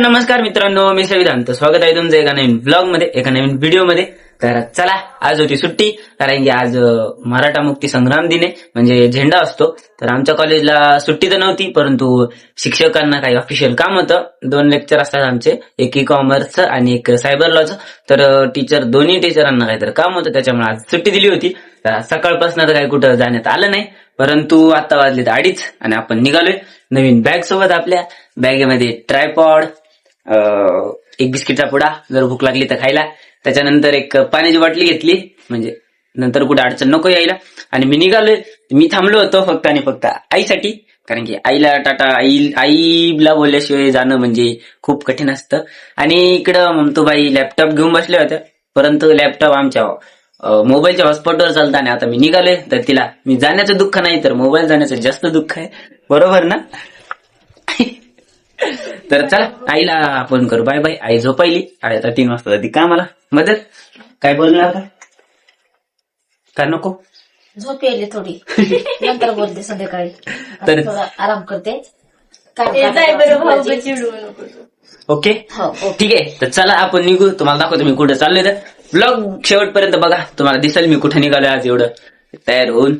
नमस्कार मित्रांनो, मी संविधान. स्वागत आहे तुमचं एका नवीन ब्लॉग मध्ये, एका नवीन व्हिडिओ मध्ये. तर चला, आज होती सुट्टी, कारण की आज मराठा मुक्ती संग्राम दिन आहे, म्हणजे झेंडा असतो. तर आमच्या कॉलेजला सुट्टी तर नव्हती, परंतु शिक्षकांना काही ऑफिशियल काम होतं. 2 लेक्चर असतात आमचे, एक कॉमर्सचं आणि एक सायबर लॉचं. तर दोन्ही टीचरांना काहीतरी काम होतं, त्याच्यामुळे आज सुट्टी दिली होती. तर सकाळपासून तर काही कुठं जाण्यात आलं नाही, परंतु आता वाजले 2:30 आणि आपण निघालोय नवीन बॅग सोबत. आपल्या बॅगेमध्ये ट्रायपॉड, एक बिस्किटचा पुडा जर भूक लागली तर खायला, त्याच्यानंतर एक पाण्याची बाटली घेतली, म्हणजे नंतर कुठे अडचण नको यायला. आणि मी निघालोय. मी थांबलो होतो फक्त आणि फक्त आईसाठी, कारण की आईला टाटा, आईला बोलल्याशिवाय जाणं म्हणजे खूप कठीण असतं. आणि इकडं ममतूबाई लॅपटॉप घेऊन बसल्या होत्या, परंतु लॅपटॉप आमच्या मोबाईलच्या हॉटस्पॉटवर चालता. आणि आता मी निघालोय, तर तिला मी जाण्याचं दुःख नाही तर मोबाईल जाण्याचं जास्त दुःख आहे, बरोबर ना? तर चला, आईला आपण करू बाय बाय. आई झोपायली, आता 3 वाजता जाती कामाला. मदत काय बोलणार का नको? झोप यायली थोडी, नंतर बोलते संध्याकाळी. तर थोडा आराम करते. ओके, ठीक आहे. तर चला आपण निघू, तुम्हाला दाखवतो मी कुठे चाललोय. तर ब्लॉग शेवटपर्यंत बघा, तुम्हाला दिसेल मी कुठे निघालोय आज एवढं तयार होऊन.